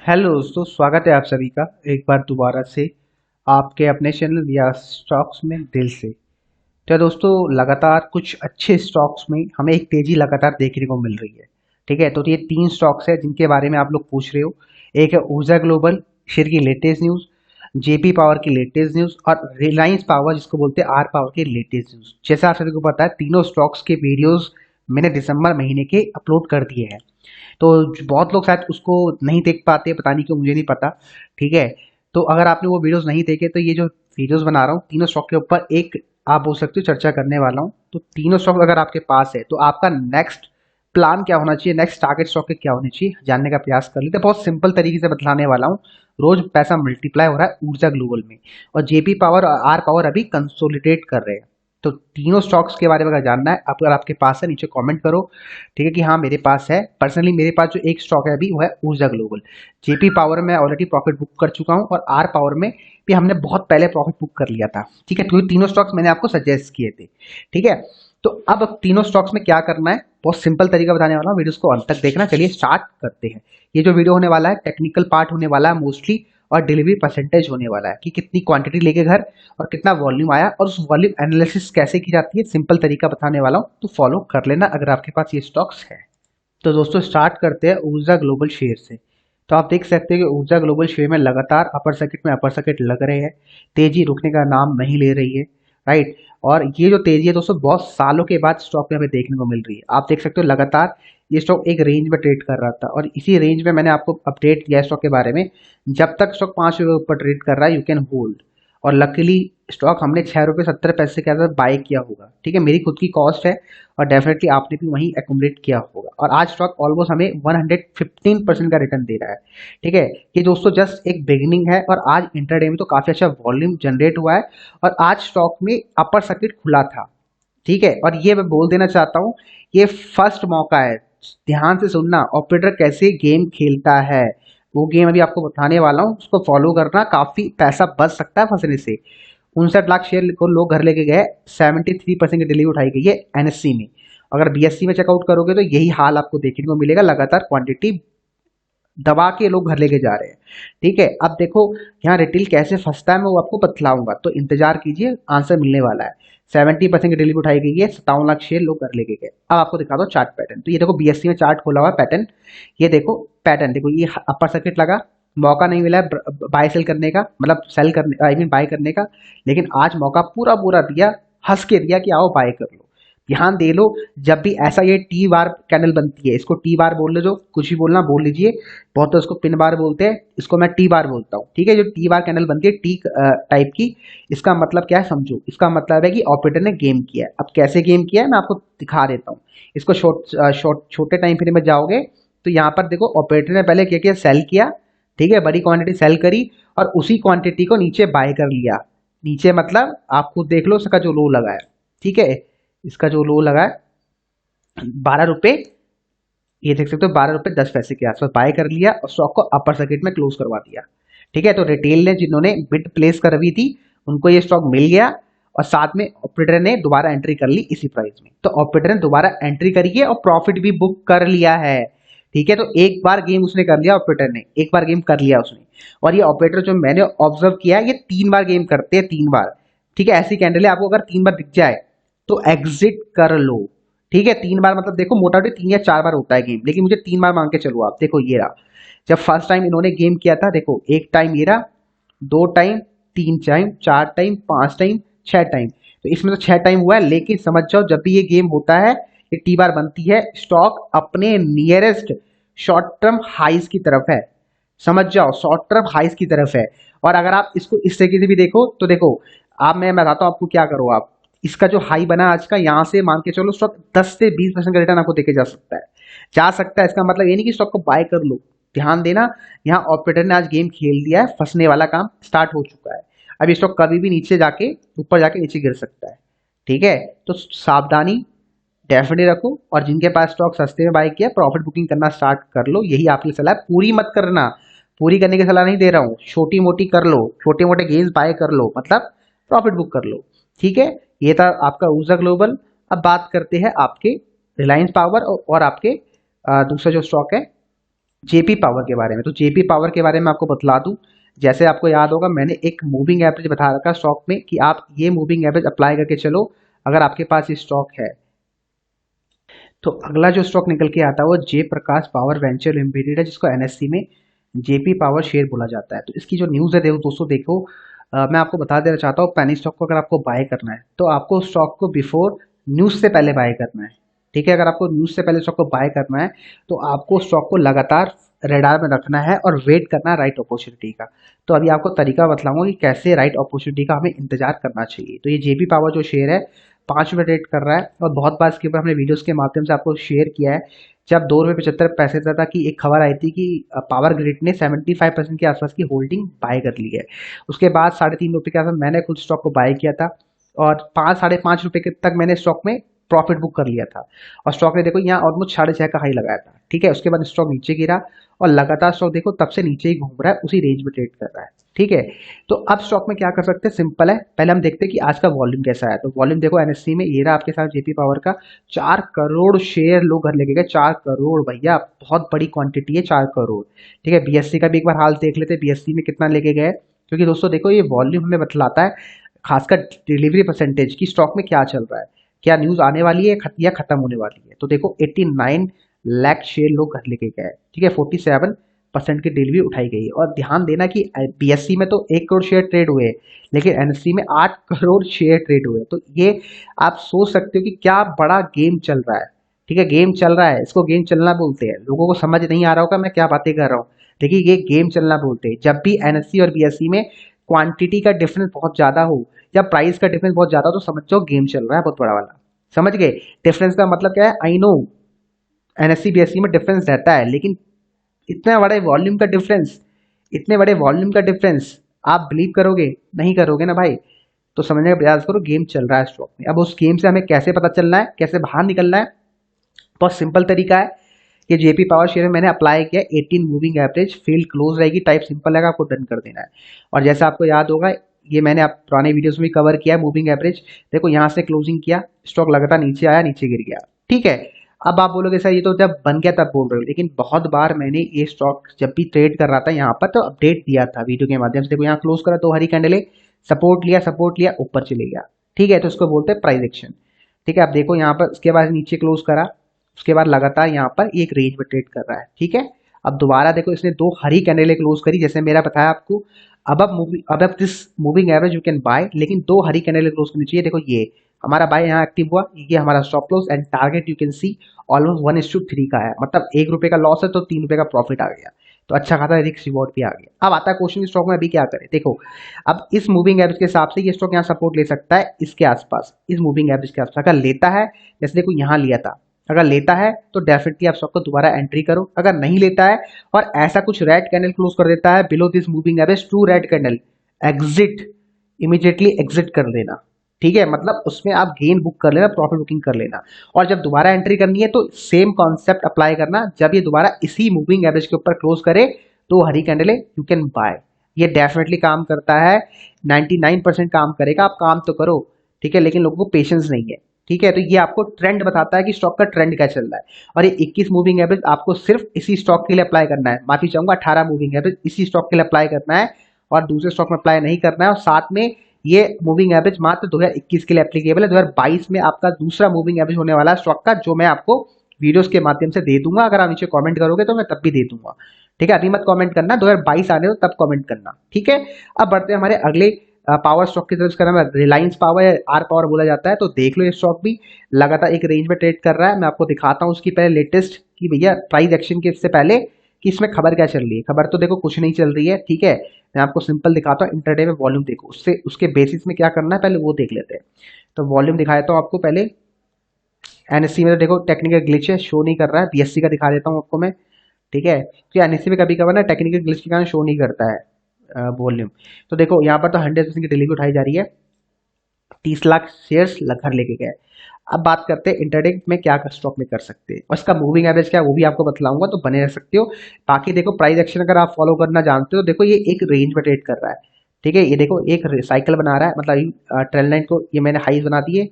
Hello दोस्तों, स्वागत है आप सभी का एक बार दोबारा से आपके अपने चैनल या स्टॉक्स में दिल से। तो दोस्तों, लगातार कुछ अच्छे स्टॉक्स में हमें एक तेजी लगातार देखने को मिल रही है। ठीक है, तो ये तीन स्टॉक्स है जिनके बारे में आप लोग पूछ रहे हो। एक है ऊर्जा ग्लोबल शेयर की लेटेस्ट न्यूज़, जेपी पावर की लेटेस्ट न्यूज़ और रिलायंस पावर जिसको बोलते हैं आर पावर की लेटेस्ट न्यूज़। जैसा आप सभी को पता है, तीनों स्टॉक्स के वीडियोस मैंने दिसंबर महीने के अपलोड कर दिए हैं। तो बहुत लोग शायद उसको नहीं देख पाते, पता नहीं क्यों, मुझे नहीं पता। ठीक है, तो अगर आपने वो वीडियोस नहीं देखे तो ये जो वीडियोस बना रहा हूँ तीनों स्टॉक के ऊपर एक आप बोल सकते हो चर्चा करने वाला हूँ। तो तीनों स्टॉक अगर आपके पास है तो आपका नेक्स्ट प्लान क्या होना चाहिए, नेक्स्ट टारगेट स्टॉक के क्या होनी चाहिए, जानने का प्रयास कर लेते हैं। बहुत सिंपल तरीके से बताने वाला हूँ। रोज पैसा मल्टीप्लाई हो रहा है ऊर्जा ग्लोबल में, और जेपी पावर और आर पावर अभी कंसोलिडेट कर रहे हैं। तो तीनों स्टॉक्स के बारे में अगर जानना है, अगर आपके पास है, नीचे कमेंट करो। ठीक है कि हाँ मेरे पास है। पर्सनली मेरे पास जो एक स्टॉक है अभी वो है ऊर्जा ग्लोबल। जेपी पावर में ऑलरेडी प्रॉफिट बुक कर चुका हूँ, और आर पावर में भी हमने बहुत पहले प्रॉफिट बुक कर लिया था। ठीक है, तो ये तीनों स्टॉक्स मैंने आपको सजेस्ट किए थे। ठीक है, तो अब तीनों स्टॉक्स में क्या करना है, बहुत सिंपल तरीका बताने वाला हूँ, वीडियो को अंत तक देखना। चलिए स्टार्ट करते हैं। ये जो वीडियो होने वाला है टेक्निकल पार्ट होने वाला है मोस्टली, और डिलीवरी परसेंटेज होने वाला है कि कितनी क्वांटिटी लेके घर और कितना वॉल्यूम आया, और उस वॉल्यूम एनालिसिस कैसे की जाती है, सिंपल तरीका बताने वाला हूँ, तो फॉलो कर लेना अगर आपके पास ये स्टॉक्स है। तो दोस्तों स्टार्ट करते हैं ऊर्जा ग्लोबल शेयर से। तो आप देख सकते हैं कि ऊर्जा ग्लोबल शेयर में लगातार अपर सर्किट में अपर सर्किट लग रहे हैं। तेजी रुकने का नाम नहीं ले रही है। राइट, और ये जो तेजी है दोस्तों बहुत सालों के बाद स्टॉक में हमें देखने को मिल रही है। आप देख सकते हो लगातार ये स्टॉक एक रेंज में ट्रेड कर रहा था, और इसी रेंज में मैंने आपको अपडेट किया है स्टॉक के बारे में। जब तक स्टॉक 5 रुपये ऊपर ट्रेड कर रहा है यू कैन होल्ड। और लकीली स्टॉक हमने 6 रुपये 70 पैसे के अंदर बाय किया होगा। ठीक है, मेरी खुद की कॉस्ट है, और डेफिनेटली आपने भी वहीं एक्यूमुलेट किया होगा। और आज स्टॉक ऑलमोस्ट हमें 115% का रिटर्न दे रहा है। ठीक है, ये दोस्तों जस्ट एक बिगिनिंग है, और आज इंटरडे में तो काफी अच्छा वॉल्यूम जनरेट हुआ है, और आज स्टॉक में अपर सर्किट खुला था। ठीक है, और ये मैं बोल देना चाहता हूँ, ये फर्स्ट मौका है। ध्यान से सुनना, ऑपरेटर कैसे गेम खेलता है वो गेम अभी आपको बताने वाला हूँ, उसको फॉलो करना, काफी पैसा बच सकता है फंसने से। 59 लाख शेयर को लोग घर लेके गए, 73% की डिलीवरी उठाई गई है एनएससी में। अगर बीएससी में चेकआउट करोगे तो यही हाल आपको देखने को मिलेगा, लगातार क्वांटिटी दबा के लोग घर लेके जा रहे हैं। ठीक है, अब देखो यहाँ रिटेल कैसे फंसता है मैं वो आपको बतलाऊंगा, तो इंतजार कीजिए, आंसर मिलने वाला है। 70% की डिलीवरी उठाई गई है, 57 लाख शेयर लोग घर लेके गए। अब आपको दिखा दो चार्ट पैटर्न। तो ये देखो बीएससी में चार्ट खोला हुआ पैटर्न, ये देखो पैटर्न, देखो ये अपर सर्किट लगा, मौका नहीं मिला है बाय सेल करने का, मतलब सेल करने आई मीन बाय करने का। लेकिन आज मौका पूरा पूरा दिया, हंस के दिया कि आओ बाय कर लो। ध्यान दे लो, जब भी ऐसा ये टी बार कैंडल बनती है, इसको टी बार बोल लो, जो कुछ भी बोलना बोल लीजिए। बहुत तो इसको पिन बार बोलते हैं, इसको मैं टी बार बोलता हूँ। ठीक है, जो टी बार कैंडल बनती है टी टाइप की, इसका मतलब क्या है समझो। इसका मतलब है कि ऑपरेटर ने गेम किया है। अब कैसे गेम किया है मैं आपको दिखा देता हूँ। इसको छोटे टाइम फ्रेम में जाओगे तो यहाँ पर देखो ऑपरेटर ने पहले क्या किया, सेल किया। ठीक है, बड़ी क्वांटिटी सेल करी, और उसी क्वांटिटी को नीचे बाय कर लिया। नीचे मतलब आप खुद देख लो इसका जो लो लगा है। ठीक है, इसका जो लो लगा है 12 रुपए, ये देख सकते हो 12 रुपए 10 पैसे के आसपास बाय कर लिया, और स्टॉक को अपर सर्किट में क्लोज करवा दिया। ठीक है, तो रिटेल ने जिन्होंने बिड प्लेस करवी थी उनको ये स्टॉक मिल गया, और साथ में ऑपरेटर ने दोबारा एंट्री कर ली इसी प्राइस में। तो ऑपरेटर ने दोबारा एंट्री करी है और प्रॉफिट भी बुक कर लिया है। ठीक है, तो एक बार गेम उसने कर लिया, ऑपरेटर ने एक बार गेम कर लिया उसने। और ये ऑपरेटर जो मैंने ऑब्जर्व किया ये 3 बार गेम करते हैं, 3 बार। ठीक है, ऐसी कैंडल है, आपको अगर 3 बार दिख जाए तो एग्जिट कर लो। ठीक है, 3 बार मतलब देखो मोटा मोटी 3 या 4 बार होता है गेम, लेकिन मुझे 3 बार मान के चलो आप। देखो ये रहा, जब फर्स्ट टाइम इन्होंने गेम किया था, देखो एक टाइम ये रहा, 2 time, 3 time, 4 time, 5 time, 6 time. तो इसमें तो 6 टाइम हुआ है, लेकिन समझ जाओ जब भी ये गेम होता है, ये टी बार बनती है, स्टॉक अपने नियरेस्ट शॉर्ट टर्म हाइस की तरफ है। समझ जाओ शॉर्ट टर्म हाइस की तरफ है। और अगर आप इसको इस तरीके से भी देखो तो देखो, आप मैं बताता हूँ आपको क्या करो आप। इसका जो हाई बना आज का, यहाँ से मान के चलो स्टॉक 10 से 20% का रिटर्न आपको देके जा सकता है, जा सकता है। इसका मतलब ये नहीं कि स्टॉक को बाय कर लो। ध्यान देना, यहाँ ऑपरेटर ने आज गेम खेल दिया है, फंसने वाला काम स्टार्ट हो चुका है। अब ये स्टॉक कभी भी नीचे जाके ऊपर जाके नीचे गिर सकता है। ठीक है, तो सावधानी डेफिनेटली रखो, और जिनके पास स्टॉक सस्ते में बाय किया प्रॉफिट बुकिंग करना स्टार्ट कर लो, यही आपकी सलाह है। पूरी मत करना, पूरी करने की सलाह नहीं दे रहा हूँ, छोटी मोटी कर लो, छोटे मोटे गेन्स बाय कर लो, मतलब प्रॉफिट बुक कर लो। ठीक है, ये था आपका ऊर्जा ग्लोबल। अब बात करते हैं आपके रिलायंस पावर और आपके दूसरा जो स्टॉक है जेपी पावर के बारे में। तो जेपी पावर के बारे में आपको बतला दूं, जैसे आपको याद होगा मैंने एक मूविंग एवरेज बता रखा स्टॉक में कि आप ये मूविंग एवरेज अप्लाई करके चलो अगर आपके पास ये स्टॉक है। तो अगला जो स्टॉक निकल के आता है वो जय प्रकाश पावर वेंचर लिमिटेड है, जिसको एनएससी में जेपी पावर शेयर बोला जाता है। तो इसकी जो न्यूज़ है देखो दोस्तों, देखो मैं आपको बता देना चाहता हूँ, पैनी स्टॉक को अगर आपको बाय करना है तो आपको स्टॉक को बिफोर न्यूज़ से पहले बाय करना है। ठीक है, अगर आपको न्यूज़ से पहले स्टॉक को बाय करना है तो आपको स्टॉक को लगातार रेडार में रखना है और वेट करना है राइट अपॉर्चुनिटी का। तो अभी आपको तरीका बतलाऊंगा कि कैसे राइट अपॉर्चुनिटी का हमें इंतजार करना चाहिए। तो ये जेपी पावर जो शेयर है 5 रुपये ट्रेड कर रहा है, और बहुत बार इसके ऊपर हमने वीडियोस के माध्यम से आपको शेयर किया है। जब 2 रुपये 75 पैसे था कि एक खबर आई थी कि पावर ग्रिड ने 75% के आसपास की होल्डिंग बाय कर ली है। उसके बाद 3.5 रुपये के आसपास मैंने खुद स्टॉक को बाय किया था, और 5 साढ़े 5 रुपये के तक मैंने स्टॉक में प्रॉफिट बुक कर लिया था। और स्टॉक ने देखो यहाँ ऑलमोस्ट 6.5 का हाई लगाया था। ठीक है, उसके बाद स्टॉक नीचे गिरा और लगातार स्टॉक देखो तब से नीचे ही घूम रहा है, उसी रेंज में ट्रेड कर रहा है। ठीक है, तो अब स्टॉक में क्या कर सकते हैं, सिंपल है, पहले हम देखते हैं कि आज का वॉल्यूम कैसा है। तो वॉल्यूम देखो एनएससी में ये रहा आपके साथ जेपी पावर का 4 करोड़ शेयर लोग घर लेके गए। 4 करोड़ भैया, बहुत बड़ी क्वांटिटी है 4 करोड़। ठीक है, बीएससी का भी एक बार हाल देख लेते हैं, बीएससी में कितना लेके गए, क्योंकि दोस्तों देखो ये वॉल्यूम हमें बतलाता है खासकर डिलीवरी परसेंटेज की स्टॉक में क्या चल रहा है, क्या न्यूज आने वाली है या खत्म होने वाली है। तो देखो 89 लाख शेयर लोग घर लेके गए। ठीक है, 47% की डिलीवरी उठाई गई है। और ध्यान देना कि बीएससी में तो 1 करोड़ शेयर ट्रेड हुए, लेकिन एनएससी में 8 करोड़ शेयर ट्रेड हुए। तो ये आप सोच सकते हो कि क्या बड़ा गेम चल रहा है। ठीक है, गेम चल रहा है, इसको गेम चलना बोलते हैं। लोगों को समझ नहीं आ रहा होगा मैं क्या बातें कर रहा हूँ, देखिए ये गेम चलना बोलते हैं। जब भी एनएससी और बीएससी में क्वांटिटी का डिफरेंस बहुत ज्यादा हो या प्राइस का डिफरेंस बहुत ज्यादा हो, तो समझ जाओ गेम चल रहा है बहुत बड़ा वाला। समझ गए, डिफरेंस का मतलब क्या है, आई नो एनएससी बीएससी में डिफरेंस रहता है, लेकिन इतना बड़े वॉल्यूम का डिफरेंस, इतने बड़े वॉल्यूम का डिफरेंस आप बिलीव करोगे, नहीं करोगे ना भाई। तो समझने का प्रयास करो, गेम चल रहा है स्टॉक में। अब उस गेम से हमें कैसे पता चलना है, कैसे बाहर निकलना है, बहुत सिंपल तरीका है। ये जेपी पावर शेयर में मैंने अप्लाई किया 18 मूविंग एवरेज, फील्ड क्लोज रहेगी, टाइप सिंपल रहेगा, आपको डन कर देना है। और जैसा आपको याद होगा ये मैंने आप पुराने वीडियोस में भी कवर किया है, मूविंग एवरेज देखो यहाँ से क्लोजिंग किया, स्टॉक लगातार नीचे आया, नीचे गिर गया। ठीक है, अब आप बोलोगे सर ये तो जब बन गया तब बोल रहे हो, लेकिन बहुत बार मैंने ये स्टॉक जब भी ट्रेड कर रहा था यहाँ पर तो अपडेट दिया था वीडियो के माध्यम से। देखो यहाँ क्लोज करा तो हरी कैंडल, सपोर्ट लिया ऊपर चले गया। ठीक है, तो उसको बोलते हैं प्राइस एक्शन। ठीक है, अब देखो यहाँ पर उसके बाद नीचे क्लोज करा, उसके बाद लगातार यहाँ पर एक रेंज में ट्रेड कर रहा है। ठीक है, अब दोबारा देखो इसने 2 हरी कैंडल क्लोज करी, जैसे मेरा बताया आपको। अब this moving average you can buy, लेकिन 2 हरी कैंडल क्लोज करनी चाहिए। देखो ये हमारा बाय यहाँ एक्टिव हुआ, ये हमारा stop loss and target you can see almost 1:3 का है, मतलब 1 रुपए का लॉस है तो 3 रुपए का प्रॉफिट आ गया। तो अच्छा खासा रिस्क रिवॉर्ड भी आ गया। अब आता है क्वेश्चन, स्टॉक में अभी क्या करें। देखो अब इस मूविंग एवरेज के हिसाब से ये स्टॉक यहाँ सपोर्ट ले सकता है इसके आसपास, इस मूविंग एवरेज के आसपास। अगर लेता है, जैसे देखो यहाँ लिया था, अगर लेता है तो डेफिनेटली आप स्टॉक को दोबारा एंट्री करो। अगर नहीं लेता है और ऐसा कुछ रेड कैंडल क्लोज कर देता है below this moving average, 2 red candle, exit, immediately exit कर देना। ठीक है, मतलब उसमें आप गेन बुक कर लेना, प्रॉफिट बुकिंग कर लेना। और जब दोबारा एंट्री करनी है तो सेम कॉन्सेप्ट अप्लाई करना, जब ये दोबारा इसी मूविंग एवरेज के ऊपर क्लोज करे तो हरी कैंडल है यू कैन बाय। ये डेफिनेटली काम करता है, 99% काम करेगा, आप काम तो करो। ठीक है, लेकिन लोगों को पेशेंस नहीं है। ठीक है, तो ये आपको ट्रेंड बताता है कि स्टॉक का ट्रेंड क्या चल रहा है। और ये 21 मूविंग एवरेज आपको सिर्फ इसी स्टॉक के लिए अप्लाई करना है, माफी चाहूंगा 18 मूविंग एवरेज इसी स्टॉक के लिए अप्लाई करना है, और दूसरे स्टॉक में अप्लाई नहीं करना है। और साथ में ये मूविंग एवरेज मात्र 2021 के लिए एप्लीकेबल है। 2022 में आपका दूसरा मूविंग एवरेज होने वाला है स्टॉक का, जो मैं आपको वीडियोस के माध्यम से दे दूंगा। अगर आप नीचे कमेंट करोगे तो मैं तब भी दे दूंगा। ठीक है, अभी मत कमेंट करना, 2022 आने दो तब कमेंट करना। ठीक है, अब बढ़ते हैं हमारे अगले पावर स्टॉक की तरफ। इसका नाम है रिलायंस पावर या आर पावर बोला जाता है। तो देख लो ये स्टॉक भी लगातार एक रेंज में ट्रेड कर रहा है। मैं आपको दिखाता हूँ उसकी पहले लेटेस्ट कि भैया प्राइस एक्शन के इससे पहले कि इसमें खबर क्या चल रही है। खबर तो देखो कुछ नहीं चल रही है। ठीक है, मैं आपको सिंपल दिखाता हूँ, इंटरडे में वॉल्यूम देखो, उससे उसके बेसिस में क्या करना है पहले वो देख लेते हैं। तो वॉल्यूम दिखाया तो आपको पहले, एनएससी में तो देखो टेक्निकल ग्लिच है, शो नहीं कर रहा है। बीएससी का दिखा देता हूँ आपको मैं। ठीक है, तो एनएससी में कभी कभार ना टेक्निकल ग्लिच के कारण शो नहीं करता है वॉल्यूम। तो देखो यहाँ पर तो 100% की डिलीवरी उठाई जा रही है, 30 लाख शेयर्स घर लेके गए। अब बात करते हैं इंटरडे में क्या स्टॉक में कर सकते हैं, और इसका मूविंग एवरेज क्या है वो भी आपको बतलाऊंगा, तो बने रह सकते हो। बाकी देखो प्राइस एक्शन अगर आप फॉलो करना जानते हो, देखो ये एक रेंज में ट्रेड कर रहा है। ठीक है, ये देखो एक साइकिल बना रहा है, मतलब ट्रेंड लाइन को ये मैंने हाईज बना दिए,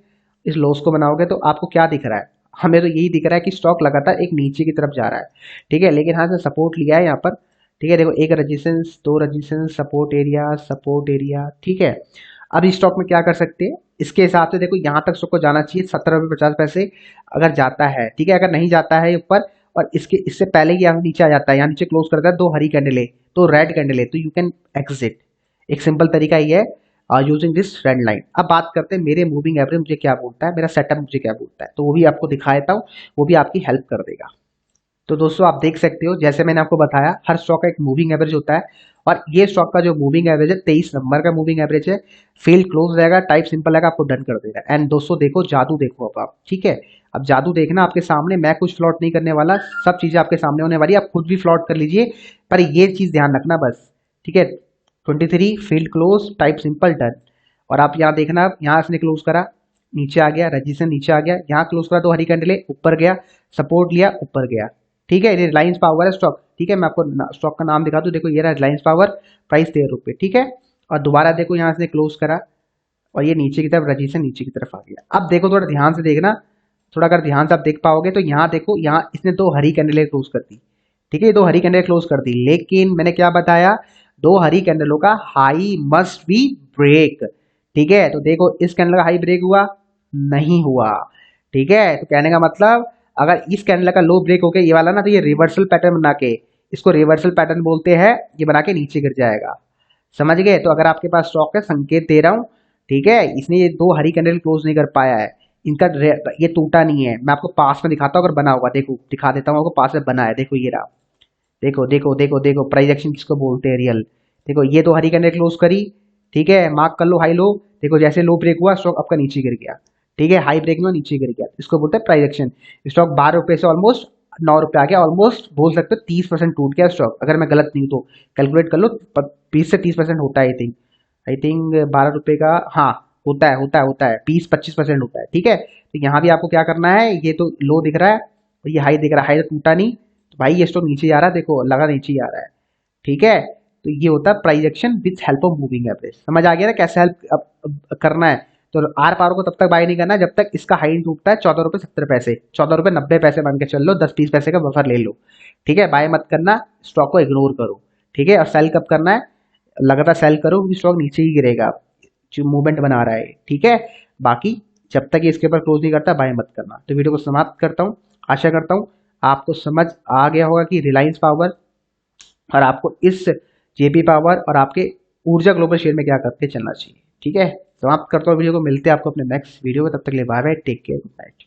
इस लोस को बनाओगे तो आपको क्या दिख रहा है, हमें तो यही दिख रहा है कि स्टॉक लगातार एक नीचे की तरफ जा रहा है, ठीक है। लेकिन हाँ से सपोर्ट लिया है यहाँ पर, ठीक है। देखो एक रजिस्टेंस, दो रजिस्टेंस, सपोर्ट एरिया, ठीक है। अब इस स्टॉक में क्या कर सकते हैं, इसके हिसाब से देखो यहाँ तक स्टॉक को जाना चाहिए 17 रुपये 50 पैसे, अगर जाता है, ठीक है। अगर नहीं जाता है ऊपर और इसके इससे पहले ही यहाँ नीचे आ जाता है, यहाँ नीचे क्लोज करता है, दो हरी कैंडल है, तो रेड कैंडल है, तो यू कैन एग्जिट। एक सिंपल तरीका ये है, यूजिंग दिस रेड लाइन। अब बात करते हैं मेरे मूविंग एवरेज मुझे क्या बोलता है, मेरा सेटअप मुझे क्या बोलता है, तो वो भी आपको दिखा देता हूँ, वो भी आपकी हेल्प कर देगा। तो दोस्तों आप देख सकते हो, जैसे मैंने आपको बताया हर स्टॉक का एक मूविंग एवरेज होता है, और ये स्टॉक का जो मूविंग एवरेज है 23 नंबर का मूविंग एवरेज है। फील्ड क्लोज रहेगा, टाइप सिंपल रहेगा, आपको डन कर देगा। एंड दोस्तों देखो जादू देखो अब आप, ठीक है। अब जादू देखना आपके सामने, मैं कुछ फ्लॉट नहीं करने वाला, सब चीजें आपके सामने होने वाली है, आप खुद भी फ्लॉट कर लीजिए, पर ये चीज ध्यान रखना बस, ठीक है। 23 field close, type simple, done. और आप यहाँ देखना, यहाँ इसने क्लोज करा, नीचे आ गया, रजिस्ट्रेशन नीचे आ गया, यहाँ क्लोज करा, तो हरी कैंडल ऊपर गया, सपोर्ट लिया, ऊपर गया, ठीक है। ये रिलायंस पावर है स्टॉक, ठीक है। मैं आपको स्टॉक का नाम दिखा दूं, देखो ये रहा रिलायंस पावर, प्राइस 13 रुपये, ठीक है। और दोबारा देखो यहाँ से क्लोज करा, और ये नीचे की तरफ रजिस्ट्रेशन नीचे की तरफ आ गया। अब देखो थोड़ा ध्यान से देखना, थोड़ा अगर ध्यान से आप देख पाओगे तो यहाँ देखो, यहाँ इसने दो हरी कैंडल क्लोज कर दी, ठीक है। ये दो हरी कैंडल क्लोज कर दी, लेकिन मैंने क्या बताया, दो हरी कैंडलों का हाई मस्ट बी ब्रेक, ठीक है। तो देखो इस कैंडल का हाई ब्रेक हुआ, नहीं हुआ, ठीक है। तो कहने का मतलब, अगर इस कैंडल का लो ब्रेक हो गया ये वाला ना, तो ये रिवर्सल पैटर्न बना के, इसको रिवर्सल पैटर्न बोलते हैं, ये बना के नीचे गिर जाएगा, समझ गए। तो अगर आपके पास स्टॉक है, संकेत दे रहा हूं, ठीक है, इसने ये दो हरी कैंडल क्लोज नहीं कर पाया है, इनका ये टूटा नहीं है। मैं आपको पास में दिखाता हूँ, अगर बना होगा, देखो दिखा देता हूँ आपको, पास में बना है, देखो ये रहा, देखो देखो देखो देखो, प्राइस एक्शन किसको बोलते हैं, रियल। देखो ये दो हरी कैंडल क्लोज करी, ठीक है, मार्क कर लो हाई लो, देखो जैसे लो ब्रेक हुआ स्टॉक आपका नीचे गिर गया, ठीक है, हाई ब्रेक में नीचे गिर गया, इसको बोलते हैं प्राइस एक्शन। स्टॉक 12 रुपए से ऑलमोस्ट 9 रुपए आ गया, ऑलमोस्ट बोल सकते हो 30% टूट गया स्टॉक, अगर मैं गलत नहीं हूं तो कैलकुलेट कर लो, 20 से 30% होता है, आई थिंक 12 रुपए का, हाँ होता है 20-25% होता है, ठीक है। तो यहाँ भी आपको क्या करना है, ये तो लो दिख रहा है और ये हाई दिख रहा है, हाई तो टूटा नहीं, तो भाई ये स्टॉक नीचे जा रहा है, देखो लगा नीचे ही आ रहा है, ठीक है। तो ये होता है price action with help of moving average. समझ आ गया ना कैसे हेल्प करना है। तो आर पार को तब तक बाय नहीं करना जब तक इसका हाई टूटता है 14 रुपए 70 पैसे, 14 रुपए 90 पैसे मान के चल लो, 10-20 पैसे का बफर ले लो, ठीक है। बाय मत करना, स्टॉक को इग्नोर करो, ठीक है। और सेल कब करना है, लगातार सेल करो क्योंकि स्टॉक नीचे ही गिरेगा, जो मूवमेंट बना रहा है, ठीक है। बाकी जब तक ये इसके ऊपर क्लोज नहीं करता बाय मत करना। तो वीडियो को समाप्त करता हूँ, आशा करता हूँ आपको समझ आ गया होगा कि रिलायंस पावर और आपको इस जेपी पावर और आपके ऊर्जा ग्लोबल शेयर में क्या करके चलना चाहिए, ठीक है। समाप्त करता हूँ वीडियो को, मिलते हैं आपको अपने नेक्स्ट वीडियो में, तब तक के लिए bye bye, take care, good night.